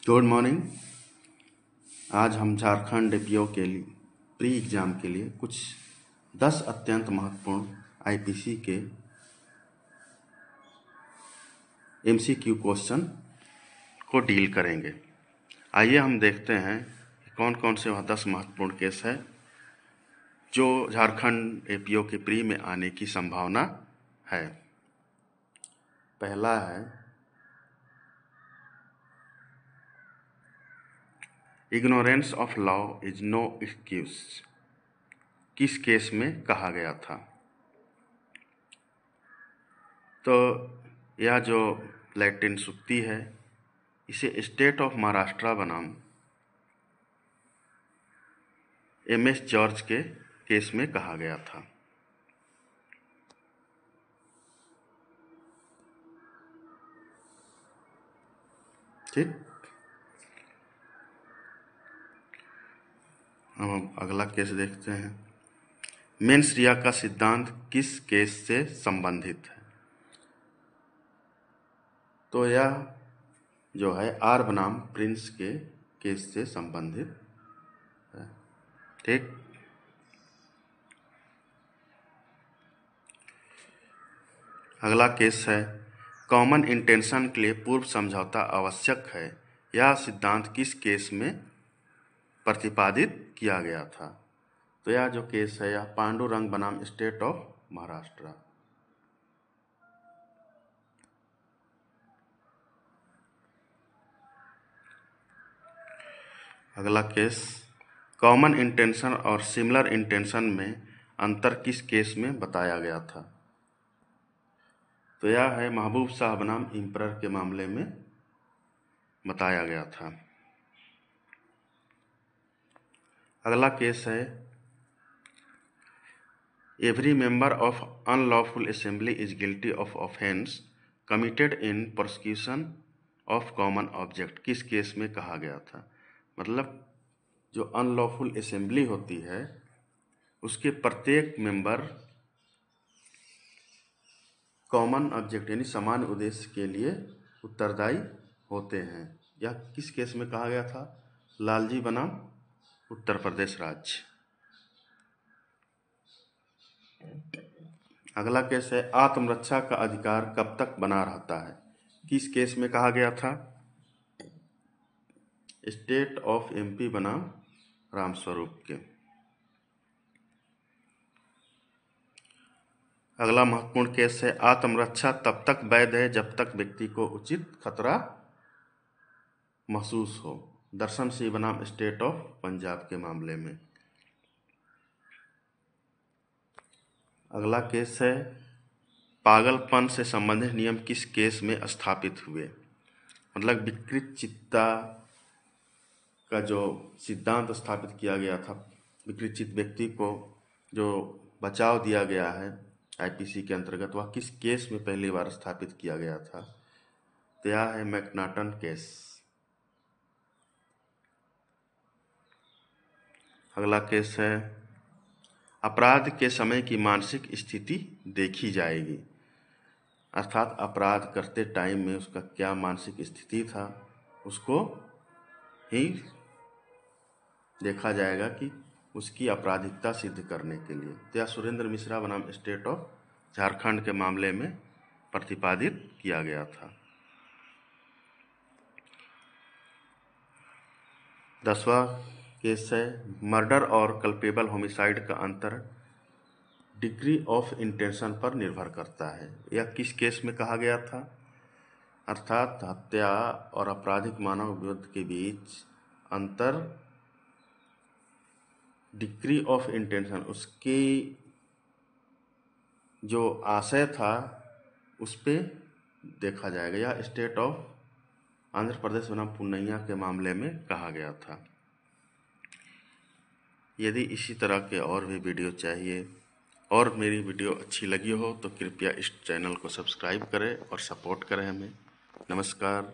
Good morning. आज हम Jharkhand APO के लिए प्री एग्ज़ाम के लिए कुछ 10 अत्यंत महत्वपूर्ण आईपीसी के एमसीक्यू क्वेश्चन को डील करेंगे। आइए हम देखते हैं कौन कौन से वह 10 महत्वपूर्ण केस है जो झारखंड एपीओ के प्री में आने की संभावना है। पहला है ignorance of law is no excuse. किस केस में कहा गया था? तो यह जो लैटिन सूक्ति है इसे स्टेट ऑफ महाराष्ट्र बनाम एमएस जॉर्ज के केस में कहा गया था। ठीक, हम अगला केस देखते हैं। मेंस रिया का सिद्धांत किस केस से संबंधित है? तो यह जो है आर बनाम प्रिंस के केस से संबंधित है। ठीक, अगला केस है कॉमन इंटेंशन के लिए पूर्व समझौता आवश्यक है। यह सिद्धांत किस केस में प्रतिपादित किया गया था? तो यह जो केस है यह पांडुरंग बनाम स्टेट ऑफ महाराष्ट्र। अगला केस कॉमन इंटेंशन और सिमिलर इंटेंशन में अंतर किस केस में बताया गया था? तो यह है महबूब शाह बनाम इम्परर के मामले में बताया गया था। अगला केस है every member of unlawful assembly is guilty of offence committed in prosecution of common object. किस केस में कहा गया था? मतलब जो अनलॉफुल असेंबली होती है उसके प्रत्येक मेंबर कॉमन ऑब्जेक्ट यानी समान उद्देश्य के लिए उत्तरदायी होते हैं। यह किस केस में कहा गया था? लालजी बनाम उत्तर प्रदेश राज्य। अगला केस है आत्मरक्षा का अधिकार कब तक बना रहता है? किस केस में कहा गया था? स्टेट ऑफ एमपी बनाम रामस्वरूप के। अगला महत्वपूर्ण केस है आत्मरक्षा तब तक वैध है जब तक व्यक्ति को उचित खतरा महसूस हो। दर्शन सिंह बनाम स्टेट ऑफ पंजाब के मामले में। अगला केस है पागलपन से संबंधित नियम किस केस में स्थापित हुए? मतलब विकृत चित्ता का जो सिद्धांत स्थापित किया गया था, विकृत चित्त व्यक्ति को जो बचाव दिया गया है आईपीसी के अंतर्गत, वह किस केस में पहली बार स्थापित किया गया था? तो यह है मैकनाटन केस। अगला केस है अपराध के समय की मानसिक स्थिति देखी जाएगी। अर्थात अपराध करते टाइम में उसका क्या मानसिक स्थिति था उसको ही देखा जाएगा कि उसकी आपराधिकता सिद्ध करने के लिए। तो यह सुरेंद्र मिश्रा बनाम स्टेट ऑफ झारखंड के मामले में प्रतिपादित किया गया था। 10वां केस है मर्डर और कल्पेबल होमिसाइड का अंतर डिग्री ऑफ इंटेंशन पर निर्भर करता है। यह किस केस में कहा गया था? अर्थात हत्या और आपराधिक मानव विरोध के बीच अंतर डिग्री ऑफ इंटेंशन, उसकी जो आशय था उस पर देखा जाएगा। यह स्टेट ऑफ आंध्र प्रदेश बनाम पूर्णिया के मामले में कहा गया था। यदि इसी तरह के और भी वीडियो चाहिए और मेरी वीडियो अच्छी लगी हो तो कृपया इस चैनल को सब्सक्राइब करें और सपोर्ट करें हमें। नमस्कार।